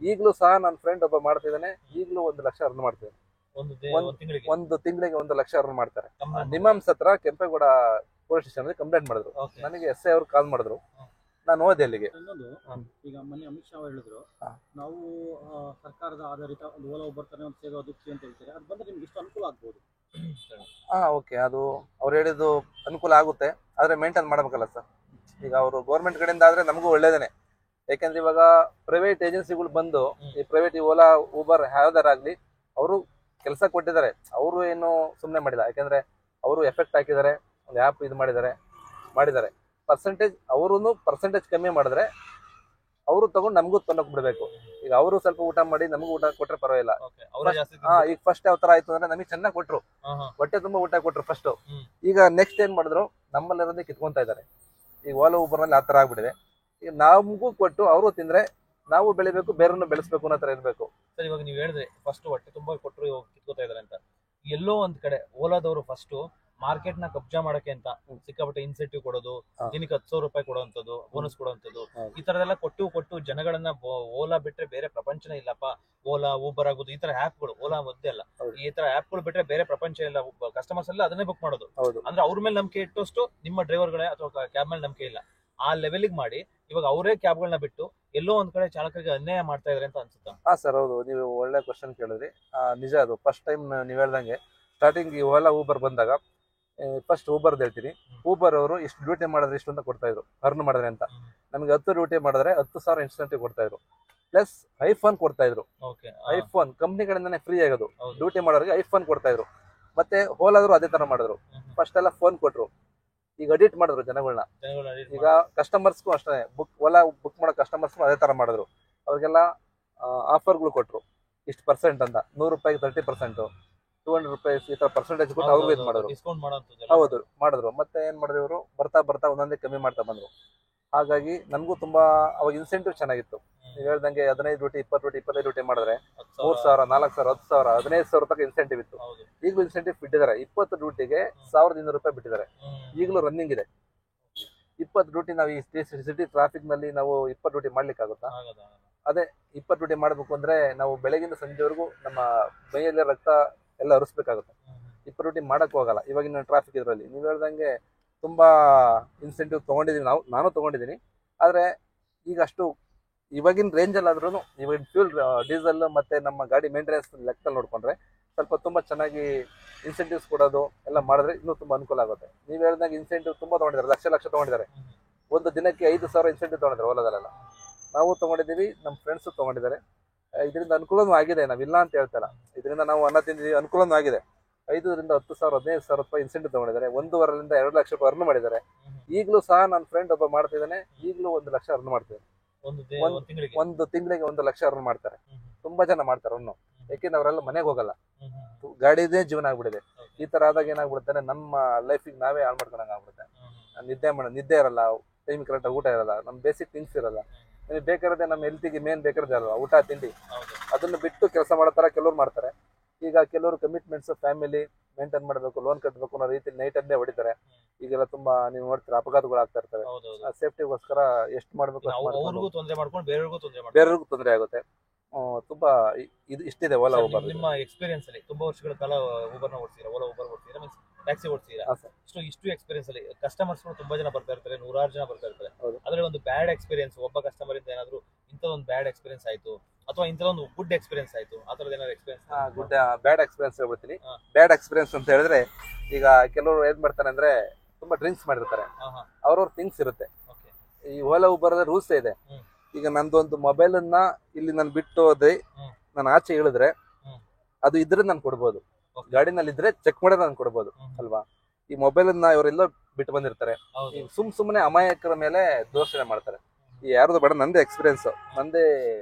ಈಗಲೂ ಸಹ ನನ್ನ ಫ್ರೆಂಡ್ ಒಬ್ಬ ಮಾಡ್ತಿದ್ದಾನೆ, ಈಗಲೂ 1 ಲಕ್ಷ ಅರ್ನ್ ಮಾಡ್ತಿದ್ದಾನೆ. ಒಂದು ತಿಂಗಳಿಗೆ 1 ಲಕ್ಷ ಅರ್ನ್ ಮಾಡ್ತಾರೆ. ನಿಮ್ಹಾನ್ಸ್ ಹತ್ರ ಕೆಂಪೇಗೌಡ ಪೊಲೀಸ್ ಸ್ಟೇಷನ್ ಅಲ್ಲಿ ಕಂಪ್ಲೇಂಟ್ ಮಾಡಿದ್ರು. ನನಗೆ SI ಅವರು ಕಾಲ್ ಮಾಡಿದ್ರು, ನಾನು ಹೋದೆ ಅಲ್ಲಿಗೆ. ಇನ್ನೊಂದು, ಈಗ ಮೊನ್ನೆ ಅಮಿತ್ ಶಾ ಅವರು ಹೇಳಿದ್ರು, ನಾವು ಸರ್ಕಾರದ ಆಧಾರಿತ ಒಂದು ಓಲಾ ಉಬರ್ ತರ ಒಂದು ಸೇವೆ ಒದಗಿಸಿ ಅಂತ ಹೇಳ್ತಾರೆ. ಅದು ಬಂದ್ರೆ ನಿಮ್ಗೆ ಎಷ್ಟು ಅನುಕೂಲ ಆಗ್ಬೋದು? ಓಕೆ, ಅದು ಅವ್ರು ಹೇಳಿದ್ದು ಅನುಕೂಲ ಆಗುತ್ತೆ, ಆದ್ರೆ ಮೇಂಟೈನ್ ಮಾಡಬೇಕಲ್ಲ ಸರ್. ಈಗ ಅವರು ಗೌರ್ಮೆಂಟ್ ಕಡೆಯಿಂದ ಆದ್ರೆ ನಮಗೂ ಒಳ್ಳೇದೇನೆ. ಯಾಕಂದ್ರೆ ಇವಾಗ ಪ್ರೈವೇಟ್ ಏಜೆನ್ಸಿಗಳು ಬಂದು ಈ ಪ್ರೈವೇಟ್ ಓಲಾ ಊಬರ್ ಯಾವ್ದಾರಾಗ್ಲಿ ಅವರು ಕೆಲಸ ಕೊಟ್ಟಿದ್ದಾರೆ. ಅವರು ಏನು ಸುಮ್ಮನೆ ಮಾಡಿಲ್ಲ, ಯಾಕಂದ್ರೆ ಅವರು ಎಫೆಕ್ಟ್ ಹಾಕಿದ್ದಾರೆ, ಒಂದು ಆ್ಯಪ್ ಇದು ಮಾಡಿದ್ದಾರೆ. ಪರ್ಸೆಂಟೇಜ್ ಕಮ್ಮಿ ಮಾಡಿದ್ರೆ ಅವರು ತಗೊಂಡು ನಮಗೂ ತೊಂದಕ್ಕೆ ಬಿಡಬೇಕು. ಈಗ ಅವರು ಸ್ವಲ್ಪ ಊಟ ಮಾಡಿ ನಮಗೂ ಊಟ ಕೊಟ್ರೆ ಪರವಾಗಿಲ್ಲ. ಈಗ ಫಸ್ಟ್ ಯಾವ ತರ ಆಯ್ತು ಅಂದ್ರೆ ನಮಗೆ ಚೆನ್ನಾಗಿ ಕೊಟ್ರು, ಹೊಟ್ಟೆ ತುಂಬಾ ಊಟ ಕೊಟ್ರು ಫಸ್ಟ್. ಈಗ ನೆಕ್ಸ್ಟ್ ಏನ್ ಮಾಡಿದ್ರು, ನಮ್ಮಲ್ಲಿರೋದೇ ಕಿತ್ಕೊಂತ ಇದ್ದಾರೆ. ಈಗ ಓಲಾ ಊಬರ್ ನಲ್ಲಿ ಆ ತರ ಆಗ್ಬಿಟ್ಟಿದೆ. ಈಗ ನಮಗೂ ಕೊಟ್ಟು ಅವರು ತಿಂದ್ರೆ ನಾವು ಬೆಳಿಬೇಕು, ಬೇರೆಯನ್ನು ಬೆಳೆಸ್ಬೇಕು ಅನ್ನೋ ತರ ಇರ್ಬೇಕು. ಸರ್, ಇವಾಗ ನೀವು ಹೇಳಿದ್ರೆ ಫಸ್ಟ್ ಹೊಟ್ಟೆ ತುಂಬಾ ಕೊಟ್ಟರು ಇವಾಗ ಕಿತ್ಕೋತಾ ಇದಾರೆ ಅಂತ. ಎಲ್ಲೋ ಒಂದ್ ಕಡೆ ಓಲಾದವರು ಫಸ್ಟ್ ಮಾರ್ಕೆಟ್ ನ ಕಬ್ಜಾ ಮಾಡಕ್ಕೆ ಅಂತ ಸಿಕ್ಕಾಪಟ್ಟೆ ಇನ್ಸೆಂಟಿವ್ ಕೊಡೋದು, ದಿನಕ್ಕೆ 10,000 ರೂಪಾಯಿ ಕೊಡುವಂತದ್ದು, ಬೋನಸ್ ಕೊಡುವಂತದ್ದು, ಈ ತರದೆಲ್ಲ ಕೊಟ್ಟು ಜನಗಳನ್ನ ಓಲಾ ಬಿಟ್ರೆ ಬೇರೆ ಪ್ರಪಂಚನೇ ಇಲ್ಲಪ್ಪ, ಓಲಾ ಊಬರ್ ಆಗೋದು, ಈ ತರ ಆಪ್ಗಳು, ಓಲಾ ಒಂದೇ ಅಲ್ಲ, ಈ ತರ ಆಪ್ಗಳು ಬಿಟ್ರೆ ಬೇರೆ ಪ್ರಪಂಚ ಇಲ್ಲ. ಕಸ್ಟಮರ್ಸ್ ಎಲ್ಲ ಅದನ್ನೇ ಬುಕ್ ಮಾಡೋದು. ಅಂದ್ರೆ ಅವ್ರ ಮೇಲೆ ನಂಬಿಕೆ ಇಟ್ಟಷ್ಟು ನಿಮ್ಮ ಡ್ರೈವರ್ಗಳೇ ಅಥವಾ ಕ್ಯಾಬ್ ಮೇಲೆ ನಂಬಿಕೆ ಇಲ್ಲ. ಆ ಲೆವೆಲ್ಗೆ ಮಾಡಿ ಇವಾಗ ಅವರೇ ಕ್ಯಾಬ್ಗಳನ್ನ ಬಿಟ್ಟು ಎಲ್ಲೋ ಒಂದ್ ಕಡೆ ಚಾಲಕರಿಗೆ ಅನ್ಯಾಯ ಮಾಡ್ತಾ ಇದಾರೆ ಅಂತ ಅನ್ಸುತ್ತಾ? ಸರ್, ಹೌದು, ನೀವು ಒಳ್ಳೆ ಕ್ವಶನ್ ಕೇಳಿದ್ರಿ. ನಿಜ, ಅದು ಫಸ್ಟ್ ಟೈಮ್ ನೀವು ಹೇಳ್ದಂಗೆ ಸ್ಟಾರ್ಟಿಂಗ್ ಈ ಓಲಾ ಊಬರ್ ಬಂದಾಗ ಫಸ್ಟ್ ಊಬರ್ದು ಹೇಳ್ತೀನಿ. ಊಬರ್ ಅವರು ಇಷ್ಟು ಡ್ಯೂಟಿ ಮಾಡಿದ್ರೆ ಇಷ್ಟು ಅಂತ ಕೊಡ್ತಾ ಇದ್ರು, ಅರ್ನ್ ಮಾಡಿದ್ರೆ ಅಂತ. ನಮಗೆ 10 ಡ್ಯೂಟಿ ಮಾಡಿದ್ರೆ 10,000 ಇನ್ಸೆಂಟಿವ್ ಕೊಡ್ತಾ ಇದ್ರು, ಪ್ಲಸ್ ಐಫೋನ್ ಕೊಡ್ತಾ ಇದ್ರು. ಐಫೋನ್ ಕಂಪ್ನಿ ಕಡೆಯಿಂದಾನೆ ಫ್ರೀ ಆಗೋದು, ಡ್ಯೂಟಿ ಮಾಡೋರಿಗೆ ಐಫೋನ್ ಕೊಡ್ತಾ ಇದ್ರು. ಮತ್ತೆ ಓಲಾದ್ರು ಅದೇ ತರ ಮಾಡಿದ್ರು. ಫಸ್ಟ್ ಎಲ್ಲ ಫೋನ್ ಕೊಟ್ರು, ಈಗ ಅಡಿಟ್ ಮಾಡಿದ್ರು ಜನಗಳನ್ನ. ಈಗ ಕಸ್ಟಮರ್ಸ್ಗೂ ಅಷ್ಟೇ, ಓಲಾ ಬುಕ್ ಮಾಡೋ ಕಸ್ಟಮರ್ಸ್ಗೂ ಅದೇ ತರ ಮಾಡಿದ್ರು. ಅವ್ರಿಗೆಲ್ಲ ಆಫರ್ಗಳು ಕೊಟ್ರು, ಇಷ್ಟು ಪರ್ಸೆಂಟ್ ಅಂತ, 100 ರೂಪಾಯಿಗೆ 30%, 200 ರೂಪಾಯಿ ಈ ತರ ಪರ್ಸೆಂಟೇಜ್ ಕೊಟ್ಟು ಅವ್ರಿಗೂ ಇದು ಮಾಡಿದ್ರು. ಹೌದು, ಮಾಡಿದ್ರು. ಮತ್ತೆ ಏನ್ ಮಾಡಿದ್ರು, ಇವರು ಬರ್ತಾ ಒಂದೊಂದೇ ಕಮ್ಮಿ ಮಾಡ್ತಾ ಬಂದ್ರು. ಹಾಗಾಗಿ ನಮಗೂ ತುಂಬಾ ಅವಾಗ ಇನ್ಸೆಂಟಿವ್ ಚೆನ್ನಾಗಿತ್ತು. ನೀವು ಹೇಳ್ದಂಗೆ 15 ಡ್ಯೂಟಿ, 20 ಡ್ಯೂಟಿ, 25 ಡ್ಯೂಟಿ ಮಾಡಿದ್ರೆ 3,000, 4,000, 10,000, 15,000 ರೂಪಾಯಿ ಇನ್ಸೆಂಟಿವ್ ಇತ್ತು. ಈಗಲೂ ಇನ್ಸೆಂಟಿವ್ ಬಿಟ್ಟಿದ್ದಾರೆ. 20 ಡ್ಯೂಟಿಗೆ 1,200 ರೂಪಾಯಿ ಬಿಟ್ಟಿದ್ದಾರೆ. ಈಗಲೂ ರನ್ನಿಂಗ್ ಇದೆ. 20 ಡ್ಯೂಟಿ ನಾವು ಈ ಸಿಟಿ ಟ್ರಾಫಿಕ್ ನಲ್ಲಿ ನಾವು 20 ಡ್ಯೂಟಿ ಮಾಡ್ಲಿಕ್ಕೆ ಆಗುತ್ತಾ? ಅದೇ 20 ಡ್ಯೂಟಿ ಮಾಡ್ಬೇಕು ಅಂದ್ರೆ ನಾವು ಬೆಳಗಿಂದ ಸಂಜೆವರೆಗೂ ನಮ್ಮ ಮೈಯಲ್ಲಿ ರಕ್ತ ಎಲ್ಲ ಹರಿಸ್ಬೇಕಾಗುತ್ತೆ. 20 ಡ್ಯೂಟಿ ಮಾಡಕ್ ಹೋಗಲ್ಲ ಇವಾಗಿನ ಟ್ರಾಫಿಕ್ ಇದರಲ್ಲಿ. ನೀವು ಹೇಳ್ದಂಗೆ ತುಂಬಾ ಇನ್ಸೆಂಟಿವ್ ತಗೊಂಡಿದೀವಿ, ನಾನು ತಗೊಂಡಿದ್ದೀನಿ. ಆದ್ರೆ ಈಗ ಅಷ್ಟು ಇವಾಗಿನ ರೇಂಜಲ್ಲಿ ಆದ್ರೂ ಇವಾಗಿನ ಫ್ಯೂಲ್, ಡೀಸೆಲ್ ಮತ್ತೆ ನಮ್ಮ ಗಾಡಿ ಮೇಂಟೆನೆನ್ಸ್ ಲೆಕ್ಕದಲ್ಲಿ ನೋಡ್ಕೊಂಡ್ರೆ ಸ್ವಲ್ಪ ತುಂಬಾ ಚೆನ್ನಾಗಿ ಇನ್ಸೆಂಟಿವ್ಸ್ ಕೊಡೋದು ಎಲ್ಲ ಮಾಡಿದ್ರೆ ಇನ್ನೂ ತುಂಬಾ ಅನುಕೂಲ ಆಗುತ್ತೆ. ನೀವು ಹೇಳ್ದಂಗೆ ಇನ್ಸೆಂಟಿವ್ ತುಂಬಾ ತಗೊಂಡಿದ್ದಾರೆ, ಲಕ್ಷ ತಗೊಂಡಿದ್ದಾರೆ. ಒಂದು ದಿನಕ್ಕೆ 5,000 ಇನ್ಸೆಂಟಿವ್ ತಗೊಂಡಿದ್ದಾರೆ ಓಲಾದಲ್ಲೆಲ್ಲ. ನಾವು ತಗೊಂಡಿದ್ದೀವಿ, ನಮ್ಮ ಫ್ರೆಂಡ್ಸು ತಗೊಂಡಿದ್ದಾರೆ. ಇದರಿಂದ ಅನುಕೂಲನೂ ಆಗಿದೆ, ನಾವಿಲ್ಲ ಅಂತ ಹೇಳ್ತಲ್ಲ. ಇದರಿಂದ ನಾವು ಅನ್ನ ತಿಂದಿದ್ದೀವಿ, ಅನುಕೂಲನೂ ಆಗಿದೆ. 5,000 10,000 15,000 ರೂಪಾಯಿ ಇನ್ಸೆಂಟಿವ್ ತಗೊಂಡಿದ್ದಾರೆ. 1.5 2 ಲಕ್ಷ ರೂಪಾಯಿ ಅರ್ನ್ ಮಾಡಿದ್ದಾರೆ. ಈಗಲೂ ಸಹ ನನ್ನ ಫ್ರೆಂಡ್ ಒಬ್ಬ ಮಾಡ್ತಿದ್ದಾನೆ, ಈಗಲೂ 1 ಲಕ್ಷ ಅರ್ನ್ ಮಾಡ್ತಿದ್ದಾನೆ. ಒಂದು ತಿಂಗಳಿಗೆ 1 ಲಕ್ಷ ಅರ್ನ್ ಮಾಡ್ತಾರೆ. ತುಂಬಾ ಜನ ಮಾಡ್ತಾರೆ ಅನ್ನು, ಯಾಕೆಂದ್ರೆ ಅವರೆಲ್ಲ ಮನೆಗೆ ಹೋಗಲ್ಲ, ಗಾಡಿದೇ ಜೀವನ ಆಗ್ಬಿಟ್ಟಿದೆ. ಈ ತರ ಆದಾಗ ಏನಾಗ್ಬಿಡುತ್ತೆ, ನಮ್ಮ ಲೈಫಿಗೆ ನಾವೇ ಹಾಳು ಮಾಡ್ಕೊಂಡಂಗೆ ಆಗ್ಬಿಡುತ್ತೆ. ನಿದ್ದೆ ಇರಲ್ಲ, ಟೈಮ್ ಕರೆಕ್ಟಾಗಿ ಊಟ ಇರಲ್ಲ, ನಮ್ಮ ಬೇಸಿಕ್ ಥಿಂಗ್ಸ್ ಇರಲ್ಲ. ನಮಗೆ ಬೇಕಾರದೆ ನಮ್ಮ ಹೆಲ್ತಿಗೆ ಮೇನ್ ಬೇಕಾರದೆ ಅಲ್ವಾ ಊಟ ತಿಂಡಿ. ಅದನ್ನು ಬಿಟ್ಟು ಕೆಲಸ ಮಾಡೋ ತರ ಕೆಲವ್ರು ಮಾಡ್ತಾರೆ. ಈಗ ಕೆಲವರು ಕಮಿಟ್ಮೆಂಟ್ಸ್, ಫ್ಯಾಮಿಲಿ ಮೇಂಟೈನ್ ಮಾಡಬೇಕು, ಲೋನ್ ಕಟ್ಟಬೇಕು ಅನ್ನೋ ರೀತಿ ನೈಟನ್ನೇ ಹೊಡಿತಾರೆ. ಈಗೆಲ್ಲ ತುಂಬಾ ನೀವು ನೋಡ್ತೀರಾ, ಅಪಘಾತಗಳು ಆಗ್ತಾ ಇರ್ತವೆ. ಸೇಫ್ಟಿಗೋಸ್ಕರ ಎಷ್ಟು ಮಾಡ್ಬೇಕು ಬೇರೆಯವ್ರಿಗೂ ತೊಂದರೆ ಆಗುತ್ತೆ. ತುಂಬಾ ಇದು ಇಷ್ಟಿದೆ ಓಲಾ ಊಬರ್. ನಿಮ್ಮ ಎಕ್ಸ್ಪೀರಿಯನ್ಸ್ ಅಲ್ಲಿ ತುಂಬಾ ವರ್ಷಗಳ ಕಾಲ ಊಬರ್ನ ಓಡಿಸಿರಾ, ಓಲಾ ಊಬರ್ ಓಡಿಸಿರಾ, ಮೀನ್ಸ್ ಟ್ಯಾಕ್ಸಿ ಓಡಿಸಿರಾ. ಇಷ್ಟು ಎಕ್ಸ್ಪೀರಿಯನ್ಸ್ ಅಲ್ಲಿ ಕಸ್ಟಮರ್ಸ್ ತುಂಬಾ ಜನ ಬರ್ತಾ ಇರ್ತಾರೆ, 100 ಜನ ಬರ್ತಾ ಇರ್ತಾರೆ. ಅದ್ರಲ್ಲಿ ಒಂದು ಬ್ಯಾಡ್ ಎಕ್ಸ್ಪೀರಿಯನ್ಸ್, ಒಬ್ಬ ಕಸ್ಟಮರ್ ಇಂದ ಏನಾದ್ರು ಇಂಥದೊಂದು ಬ್ಯಾಡ್ ಎಕ್ಸ್ಪೀರಿಯನ್ಸ್ ಆಯ್ತು ಅಥವಾ ಇಂಥದೊಂದು ಗುಡ್ ಎಕ್ಸ್ಪೀರಿಯನ್ಸ್ ಆಯ್ತು, ಆ ತರದ ಏನಾದ್ರು ಎಕ್ಸ್ಪೀರಿಯನ್ಸ್? ಬ್ಯಾಡ್ ಎಕ್ಸ್ಪೀರಿಯನ್ಸ್ ಹೇಳ್ಬಿಡ್ತೀನಿ. ಬ್ಯಾಡ್ ಎಕ್ಸ್ಪೀರಿಯನ್ಸ್ ಅಂತ ಹೇಳಿದ್ರೆ, ಈಗ ಕೆಲವರು ಏನ್ ಮಾಡ್ತಾರೆ ಅಂದ್ರೆ ತುಂಬಾ ಡ್ರಿಂಕ್ಸ್ ಮಾಡಿರ್ತಾರೆ. ಅವ್ರವ್ರ ಥಿಂಗ್ಸ್ ಇರುತ್ತೆ. ಈ ಓಲಾ ಊಬರ್ ರೂಲ್ಸ್ ಇದೆ. ಈಗ ನಂದೊಂದು ಮೊಬೈಲ್ ಅನ್ನ ಇಲ್ಲಿ ನಾನು ಬಿಟ್ಟು ಹೋದ್ರೆ, ನಾನು ಆಚೆ ಹೇಳಿದ್ರೆ ಅದು ಇದ್ರೆ ನಾನು ಕೊಡ್ಬೋದು. ಗಾಡಿನಲ್ಲಿ ಇದ್ರೆ ಚೆಕ್ ಮಾಡಿದ್ರೆ ನಾನು ಕೊಡ್ಬೋದು ಅಲ್ವಾ. ಈ ಮೊಬೈಲ್ ಅನ್ನ ಇವರೆಲ್ಲ ಬಿಟ್ಟು ಬಂದಿರ್ತಾರೆ. ಈ ಸುಮ್ಮನೆ ಅಮಾಯಕರ ಮೇಲೆ ದೋಷಣೆ ಮಾಡ್ತಾರೆ. ಈ ಯಾರ್ದು ಬೇಡ, ನಂದೇ ಎಕ್ಸ್ಪೀರಿಯನ್ಸ್, ನಂದೇ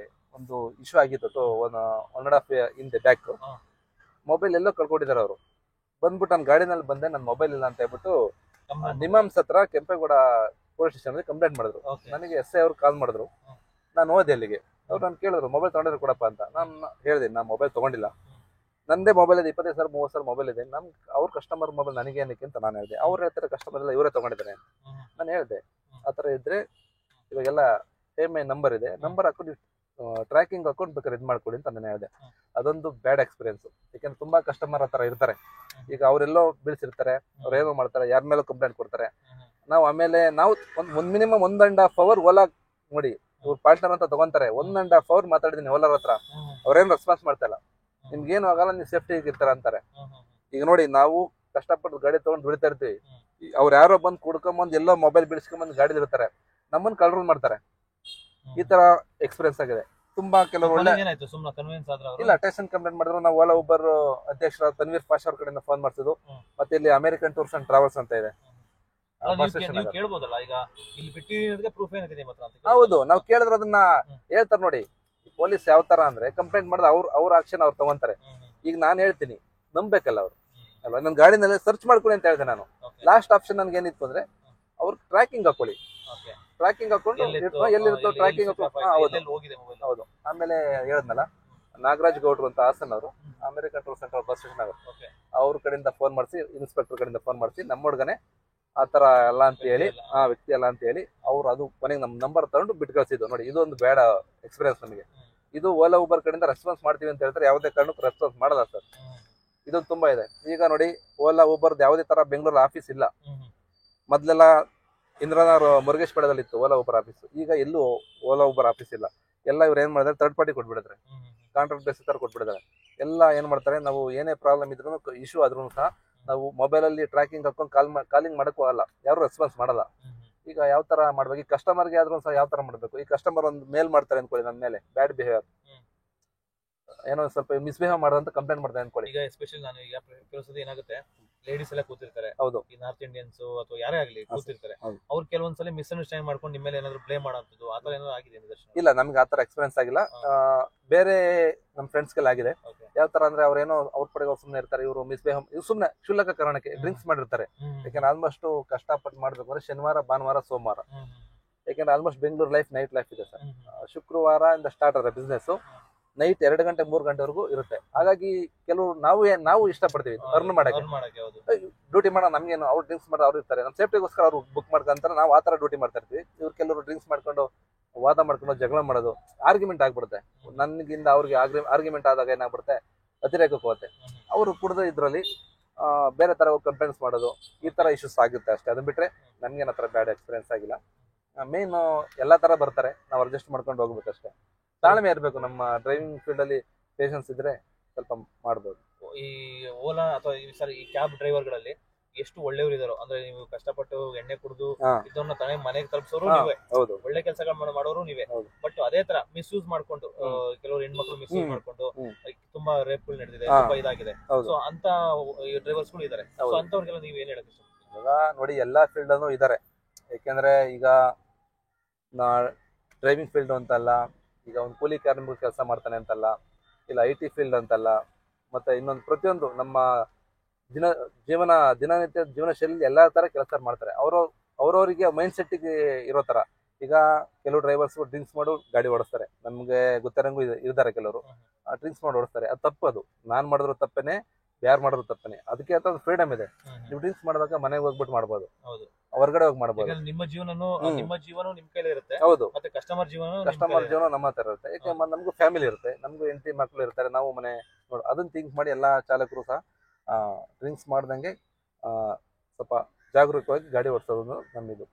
ಒಂದು ಇಶ್ಯೂ ಆಗಿತ್ತು 1.5 year ಹಿಂದೆ ಬ್ಯಾಕ್. ಮೊಬೈಲ್ ಎಲ್ಲೋ ಕಳ್ಕೊಂಡಿದ್ದಾರೆ ಅವರು. ಬಂದ್ಬಿಟ್ಟು ನಾನು ಗಾಡಿನಲ್ಲಿ ಬಂದೆ, ನನ್ನ ಮೊಬೈಲ್ ಇಲ್ಲ ಅಂತ ಹೇಳ್ಬಿಟ್ಟು ನಿಮ್ಹಾನ್ಸ್ ಹತ್ರ ಕೆಂಪೇಗೌಡ ಪೊಲೀಸ್ ಸ್ಟೇಷನ್ ಅಲ್ಲಿ ಕಂಪ್ಲೇಂಟ್ ಮಾಡಿದ್ರು. ನನಗೆ SI ಅವರು ಕಾಲ್ ಮಾಡಿದ್ರು, ನಾನು ಹೋದೆ ಅಲ್ಲಿಗೆ. ಅವ್ರು ನಾನು ಕೇಳಿದ್ರು, ಮೊಬೈಲ್ ತಗೊಂಡಿದ್ರು ಕೊಡಪ್ಪ ಅಂತ. ನಾನು ಹೇಳಿದೆ, ನಾನು ಮೊಬೈಲ್ ತಗೊಂಡಿಲ್ಲ, ನಂದೇ ಮೊಬೈಲ್ ಇದೆ, 25,000 30,000 ಮೊಬೈಲ್ ಇದೆ. ಅವ್ರ ಕಸ್ಟಮರ್ ಮೊಬೈಲ್ ನನಗೆ ಏನಕ್ಕೆ ಅಂತ ನಾನು ಹೇಳಿದೆ. ಅವ್ರು ಹೇಳ್ತಾರೆ ಕಸ್ಟಮರ್ ಎಲ್ಲ ಇವರೇ ತಗೊಂಡಿದ್ದಾರೆ ಅಂತ. ನಾನು ಹೇಳಿದೆ, ಆ ಥರ ಇದ್ರೆ ಇವಾಗೆಲ್ಲ PMI ನಂಬರ್ ಇದೆ, ನಂಬರ್ ಹಾಕೊಂಡು ಟ್ರ್ಯಾಕಿಂಗ್ ಅಕೌಂಟ್ ಬೇಕಾದ್ರೆ ಇದು ಮಾಡ್ಕೊಡಿ ಅಂತ ನಾನು ಹೇಳಿದೆ. ಅದೊಂದು ಬ್ಯಾಡ್ ಎಕ್ಸ್ಪೀರಿಯನ್ಸ್. ಯಾಕಂದ್ರೆ ತುಂಬಾ ಕಸ್ಟಮರ್ ಹತ್ರ ಇರ್ತಾರೆ. ಈಗ ಅವರೆಲ್ಲೋ ಬೀಳ್ಸಿರ್ತಾರೆ, ಅವ್ರು ಏನೋ ಮಾಡ್ತಾರೆ, ಯಾರ ಮೇಲೂ ಕಂಪ್ಲೇಂಟ್ ಕೊಡ್ತಾರೆ. ನಾವು ಆಮೇಲೆ ನಾವು ಒಂದ್ ಮಿನಿಮಮ್ 1.5 hour ಓಲಾ ನೋಡಿ, ಇವ್ರು ಪಾರ್ಟ್ನರ್ ಅಂತ ತಗೊಂತಾರೆ. 1.5 hour ಮಾತಾಡಿದೀನಿ ಓಲಾರ್ ಹತ್ರ, ಅವ್ರೇನು ರೆಸ್ಪಾನ್ಸ್ ಮಾಡ್ತಾ ಇಲ್ಲ. ನಿಮ್ಗೇನು ಆಗಲ್ಲ, ನೀವು ಸೇಫ್ಟಿ ಇರ್ತಾರ ಅಂತಾರೆ. ಈಗ ನೋಡಿ, ನಾವು ಕಷ್ಟಪಟ್ಟು ಗಾಡಿ ತಗೊಂಡು ದುಡಿತಾ ಇರ್ತೀವಿ, ಅವ್ರು ಯಾರೋ ಬಂದು ಕುಡ್ಕೊಂಬಂದು ಎಲ್ಲೋ ಮೊಬೈಲ್ ಬಿಡಿಸ್ಕೊಂಬಂದು ಗಾಡಿ ಇರ್ತಾರೆ, ನಮ್ಮನ್ನ ಕಂಟ್ರೋಲ್ ಮಾಡ್ತಾರೆ. ಈ ತರ ಎಕ್ಸ್ಪೀರಿಯನ್ಸ್ ಆಗಿದೆ. ತುಂಬಾ ಕೆಲವರು ಒಳ್ಳೆ ಇಲ್ಲ ಟೇಷನ್ ಕಂಪ್ಲೇಂಟ್ ಮಾಡಿದ್ರು. ನಾವು ಓಲಾ ಉಬರ್ ಅಧ್ಯಕ್ಷರಾದ ತನ್ವೀರ್ ಪಾಷಾ ಅವ್ರ ಕಡೆಯಿಂದ ಫೋನ್ ಮಾಡ್ತಿದ್ವು. ಮತ್ತೆ ಇಲ್ಲಿ ಅಮೆರಿಕನ್ ಟೂರ್ಸ್ ಅಂಡ್ ಟ್ರಾವೆಲ್ಸ್ ಅಂತ ಇದೆ. ಹೌದು, ನಾವು ಕೇಳಿದ್ರೆ ಅದನ್ನ ಹೇಳ್ತಾರೆ. ನೋಡಿ, ಪೊಲೀಸ್ ಯಾವ ತರ ಅಂದ್ರೆ ಕಂಪ್ಲೇಂಟ್ ಮಾಡಿದ್ರೆ ಅವ್ರ ಆಕ್ಷನ್ ಅವ್ರು ತಗೊಂತಾರೆ. ಈಗ ನಾನು ಹೇಳ್ತೀನಿ, ನಂಬೇಕಲ್ಲ ಅವ್ರು ಅಲ್ವಾ. ನನ್ನ ಗಾಡಿನಲ್ಲಿ ಸರ್ಚ್ ಮಾಡ್ಕೊಳ್ಳಿ ಅಂತ ಹೇಳಿದೆ ನಾನು. ಲಾಸ್ಟ್ ಆಪ್ಷನ್ ನನ್ಗೆ ಏನಿತ್ತು ಅಂದ್ರೆ, ಅವ್ರು ಟ್ರ್ಯಾಕಿಂಗ್ ಹಾಕೊಳ್ಳಿ, ಟ್ರ್ಯಾಕಿಂಗ್ ಹಾಕೊಂಡು ಎಲ್ಲಿರುತ್ತೋ ಟ್ರ್ಯಾಕಿಂಗ್ ಹೌದು. ಆಮೇಲೆ ಹೇಳಿದ್ನಲ್ಲ, ನಾಗರಾಜ್ ಗೌಡ್ರು ಅಂತ ಹಾಸನ್ ಅವರು, American tours centre bus station ಅವರು, ಅವ್ರ ಕಡೆಯಿಂದ ಫೋನ್ ಮಾಡಿಸಿ, ಇನ್ಸ್ಪೆಕ್ಟರ್ ಕಡೆಯಿಂದ ಫೋನ್ ಮಾಡಿಸಿ, ನಮ್ಮ ಹುಡುಗನೆ ಆ ತರ ಎಲ್ಲ ಅಂತ ಹೇಳಿ, ಆ ವ್ಯಕ್ತಿ ಎಲ್ಲ ಅಂತ ಹೇಳಿ ಅವ್ರು ಅದು ಕೊನೆಗೆ ನಮ್ಮ ನಂಬರ್ ತಗೊಂಡು ಬಿಟ್ಟು ಕಳಿಸಿದ್ದು. ನೋಡಿ, ಇದು ಒಂದು ಬೇಡ ಎಕ್ಸ್ಪೀರಿಯನ್ಸ್ ನಮಗೆ. ಇದು ಓಲಾ ಉಬರ್ ಕಡೆಯಿಂದ ರೆಸ್ಪಾನ್ಸ್ ಮಾಡ್ತೀವಿ ಅಂತ ಹೇಳ್ತಾರೆ, ಯಾವುದೇ ಕಾರಣಕ್ಕೂ ರೆಸ್ಪಾನ್ಸ್ ಮಾಡಲ್ಲ ಸರ್. ಇದೊಂದು ತುಂಬಾ ಇದೆ. ಈಗ ನೋಡಿ, ಓಲಾ ಉಬರ್ದು ಯಾವುದೇ ತರ ಬೆಂಗಳೂರು ಆಫೀಸ್ ಇಲ್ಲ. ಮೊದ್ಲೆಲ್ಲ ಇಂದ್ರನಗರ್ ಮುರುಗೇಶ್ಪೇಟದಲ್ಲಿ ಇತ್ತು ಓಲಾ ಉಬರ್ ಆಫೀಸ್. ಈಗ ಎಲ್ಲೂ ಓಲಾ ಉಬರ್ ಆಫೀಸ್ ಇಲ್ಲ. ಎಲ್ಲ ಇವ್ರು ಏನ್ ಮಾಡಿದ್ರೆ ಥರ್ಡ್ ಪಾರ್ಟಿ ಕೊಟ್ಬಿಡಿದ್ರೆ, ಕಾಂಟ್ರಾಕ್ಟ್ ಬೇಸ್ ತರ ಕೊಟ್ಬಿಡಿದ್ದಾರೆ. ಎಲ್ಲ ಏನ್ ಮಾಡ್ತಾರೆ, ನಾವು ಏನೇ ಪ್ರಾಬ್ಲಮ್ ಇದ್ರೂ, ಇಶ್ಯೂ ಆದ್ರೂ ಸಹ ನಾವು ಮೊಬೈಲ್ ಅಲ್ಲಿ ಟ್ರ್ಯಾಕಿಂಗ್ ಹಾಕೊಂಡು ಕಾಲಿಂಗ್ ಮಾಡಕ್ಕೂ ಆಗಲ್ಲ, ಯಾರು ರೆಸ್ಪಾನ್ಸ್ ಮಾಡಲ್ಲ. ಈಗ ಯಾವ ತರ ಮಾಡ್ಬೇಕು, ಈ ಕಸ್ಟಮರ್ಗೆ ಆದ್ರೂ ಸಹ ಯಾವ ತರ ಮಾಡ್ಬೇಕು. ಈ ಕಸ್ಟಮರ್ ಒಂದು ಮೇಲ್ ಮಾಡ್ತಾರೆ ಅನ್ಕೊಳ್ಳಿ, ನನ್ನ ಮೇಲೆ ಬ್ಯಾಡ್ ಬಿಹೇವಿಯರ್, ಏನೋ ಸ್ವಲ್ಪ ಮಿಸ್ಬಿಹೇವ್ ಮಾಡೋದಂತ ಕಂಪ್ಲೇಂಟ್ ಮಾಡ್ತಾರೆ ಅನ್ಕೊಳ್ಳಿ. ಈಗ ಎಸ್ಪೆಷಲಿ ನಾನು ಈಗ ಕೆಲಸದ ಏನಾಗುತ್ತೆ, ಲೇಡೀಸ್ ಎಲ್ಲ ಕೂತಿರ್ತಾರೆ. ಹೌದು, ಈ ನಾರ್ತ್ ಇಂಡಿಯನ್ಸ್ ಅಥವಾ ಯಾರೇ ಆಗ್ಲಿ ಕೂತಿರ್ತಾರೆ. ಅವ್ರು ಕೆಲವೊಂದ್ಸಲ ಮಿಸ್ಅಂಡರ್ಸ್ಟ್ಯಾಂಡ್ ಮಾಡ್ಕೊಂಡು ನಿಮ್ಮ ಮೇಲೆ ಏನಾದ್ರು ಬ್ಲೇಮ್ ಮಾಡೋಂಥದ್ದು ಆತರ ಏನಾದ್ರು ಆಗಿದೆ ನಿದರ್ಶನ? ಇಲ್ಲ, ನಮ್ಗೆ ಆತರ ಎಕ್ಸ್ಪೀರಿಯನ್ಸ್ ಆಗಿಲ್ಲ. ಬೇರೆ ನಮ್ಮ ಫ್ರೆಂಡ್ಸ್ಗೆಲ್ಲ ಆಗಿದೆ. ಯಾವ ತರ ಅಂದ್ರೆ, ಅವ್ರೇನೋ ಅವ್ರ ಪಡೆಗೆ ಅವ್ರು ಸುಮ್ಮನೆ ಇರ್ತಾರೆ, ಇವರು ಮಿಸ್ಬಿಹೇವ್, ಇವ್ರು ಸುಮ್ಮನೆ ಕ್ಷುಲ್ಲಕ ಕಾರಣಕ್ಕೆ ಡ್ರಿಂಕ್ಸ್ ಮಾಡಿರ್ತಾರೆ. ಯಾಕಂದ್ರೆ ಆಲ್ಮೋಸ್ಟ್ ಕಷ್ಟಪಟ್ಟು ಮಾಡ್ಬೇಕು ಅಂದ್ರೆ ಶನಿವಾರ, ಭಾನುವಾರ, ಸೋಮವಾರ. ಯಾಕಂದ್ರೆ almost Bengaluru life night life ಇದೆ ಸರ್. ಶುಕ್ರವಾರ ಇಂದ ಸ್ಟಾರ್ಟ್ ಆದ್ರೆ ಬಿಸ್ನೆಸ್ ನೈಟ್ 2 ಗಂಟೆ 3 ಗಂಟೆವರೆಗೂ ಇರುತ್ತೆ. ಹಾಗಾಗಿ ಕೆಲವರು ನಾವು ಇಷ್ಟಪಡ್ತೀವಿ ಅರ್ನ್ ಮಾಡಕ್ಕೆ, ಡ್ಯೂಟಿ ಮಾಡೋ. ನಮ್ಗೇನು ಅವ್ರು ಡ್ರಿಂಕ್ಸ್ ಮಾಡೋ ಅವ್ರು ಇರ್ತಾರೆ, ನಮ್ಮ ಸೇಫ್ಟಿಗೋಸ್ಕರ ಅವ್ರು ಬುಕ್ ಮಾಡ್ಕೊಂತಾರೆ, ನಾವು ಆ ತರ ಡ್ಯೂಟಿ ಮಾಡ್ತಾ ಇರ್ತೀವಿ. ಇವ್ರು ಕೆಲವರು ಡ್ರಿಂಕ್ಸ್ ಮಾಡ್ಕೊಂಡು ವಾದ ಮಾಡ್ಕೊಂಡು ಜಗಳ ಮಾಡೋದು, ಆರ್ಗ್ಯುಮೆಂಟ್ ಆಗ್ಬಿಡುತ್ತೆ. ನನಗಿಂದ ಅವ್ರಿಗೆ ಆರ್ಗ್ಯುಮೆಂಟ್ ಆದಾಗ ಏನಾಗ್ಬಿಡುತ್ತೆ, ಅತಿರೇಕಕ್ಕೆ ಹೋಗುತ್ತೆ. ಅವರು ಕುಡಿದ ಇದ್ರಲ್ಲಿ ಬೇರೆ ತರ ಕಂಪ್ಲೇಂಟ್ಸ್ ಮಾಡೋದು, ಈ ತರ ಇಶ್ಯೂಸ್ ಆಗುತ್ತೆ ಅಷ್ಟೇ. ಅದನ್ನ ಬಿಟ್ರೆ ನಮ್ಗೇನು ಆ ಥರ ಬ್ಯಾಡ್ ಎಕ್ಸ್ಪೀರಿಯನ್ಸ್ ಆಗಿಲ್ಲ. ಮೇನ್ ಎಲ್ಲಾ ತರ ಬರ್ತಾರೆ, ನಾವು ಅಡ್ಜಸ್ಟ್ ಮಾಡ್ಕೊಂಡು ಹೋಗ್ಬೇಕಷ್ಟೇ. ತಾಳ್ಮೆ ಇರಬೇಕು. ನಮ್ಮ ಡ್ರೈವಿಂಗ್ ಫೀಲ್ಡ್ ಅಲ್ಲಿ ಪೇಷನ್ಸ್ ಇದ್ರೆ ಸ್ವಲ್ಪ ಮಾಡ್ಬೋದು. ಈ ಓಲಾ ಅಥವಾ ಈ ಕ್ಯಾಬ್ ಡ್ರೈವರ್ಗಳಲ್ಲಿ ಎಷ್ಟು ಒಳ್ಳೆಯವರು ಇದಾರೋ, ಅಂದ್ರೆ ನೀವು ಕಷ್ಟಪಟ್ಟು ಎಣ್ಣೆ ಕುಡಿದು ಇದನ್ನ ತಾನೇ ಮನೆಗೆ ತಲುಪಿಸೋರು ನೀವೇ, ಒಳ್ಳೆ ಕೆಲಸಗಳು ಮಾಡೋರು ನೀವೇ. ಬಟ್ ಅದೇ ತರ ಮಿಸ್ಯೂಸ್ ಮಾಡ್ಕೊಂಡು ಕೆಲವರು ಹೆಣ್ಮಕ್ಳು ಮಿಸ್ಯೂಸ್ ಮಾಡ್ಕೊಂಡು ತುಂಬಾ ರೇಪ್ಗಳು ನಡೆದಿದೆ, ತುಂಬಾ ಇದಾಗಿದೆ. ಸೊ ಅಂತ ಡ್ರೈವರ್ಸ್ ಗಳು ಇದಾರೆ. ಸೊ ಅಂತವ್ರಿಗೆಲ್ಲ ನೀವು ಏನ್ ಹೇಳಕ್ ಇಷ್ಟಪಡ್ತೀರಾ? ಇವಾಗ ನೋಡಿ, ಎಲ್ಲಾ ಫೀಲ್ಡ್ ಅನ್ನು ಇದಾರೆ. ಯಾಕೆಂದ್ರೆ ಈಗ ಡ್ರೈವಿಂಗ್ ಫೀಲ್ಡ್ ಅಂತಲ್ಲ, ಈಗ ಒಂದು ಕೂಲಿ ಕಾರ್ಮಿಕ ಕೆಲಸ ಮಾಡ್ತಾನೆ ಅಂತಲ್ಲ, ಇಲ್ಲ IT ಫೀಲ್ಡ್ ಅಂತಲ್ಲ, ಮತ್ತೆ ಇನ್ನೊಂದು ಪ್ರತಿಯೊಂದು ನಮ್ಮ ದಿನನಿತ್ಯ ಜೀವನ ಶೈಲಿ ಎಲ್ಲಾ ತರ ಕೆಲಸ ಮಾಡ್ತಾರೆ. ಅವ್ರವರಿಗೆ ಮೈಂಡ್ ಸೆಟ್ಗೆ ಇರೋ ತರ. ಈಗ ಕೆಲವು ಡ್ರೈವರ್ಸ್ ಡ್ರಿಂಕ್ಸ್ ಮಾಡು ಗಾಡಿ ಓಡಿಸ್ತಾರೆ, ನಮ್ಗೆ ಗೊತ್ತಿರಂಗೂ ಇರ್ತಾರೆ. ಕೆಲವರು ಡ್ರಿಂಕ್ಸ್ ಮಾಡಿ ಓಡಿಸ್ತಾರೆ, ಅದು ತಪ್ಪದು. ನಾನ್ ಮಾಡಿದ್ರು ತಪ್ಪೇನೆ, ಯಾರು ಮಾಡಿದ್ರು ತಪ್ಪೇನೆ. ಅದಕ್ಕೆ ಅಂತ ಒಂದು ಫ್ರೀಡಮ್ ಇದೆ. ನೀವು ಡ್ರಿಂಕ್ಸ್ ಮಾಡಿದಾಗ ಮನೆಗೆ ಹೋಗ್ಬಿಟ್ಟು ಮಾಡ್ಬೋದು, ಹೊರಗಡೆ ಹೋಗಿ ಮಾಡ್ಬೋದು. ನಿಮ್ಮ ಜೀವನ ನಿಮ್ ಕೈಲೇ ಇರುತ್ತೆ. ಹೌದು, ಮತ್ತೆ ಕಸ್ಟಮರ್ ಜೀವನ ನಮ್ಮ ಹತ್ರ ಇರುತ್ತೆ. ಯಾಕೆ ನಮಗೂ ಫ್ಯಾಮಿಲಿ ಇರುತ್ತೆ, ನಮಗೂ ಹೆಂಡತಿ ಮಕ್ಕಳು ಇರ್ತಾರೆ, ನಾವು ಮನೆ ನೋಡು. ಅದನ್ನ ಥಿಂಕ್ ಮಾಡಿ ಎಲ್ಲಾ ಚಾಲಕರು ಸಹ ಡ್ರಿಂಕ್ಸ್ ಮಾಡ್ದಂಗೆ ಸ್ವಲ್ಪ ಜಾಗರೂಕವಾಗಿ ಗಾಡಿ ಓಡಿಸೋದು ನಮ್ಮಿದು.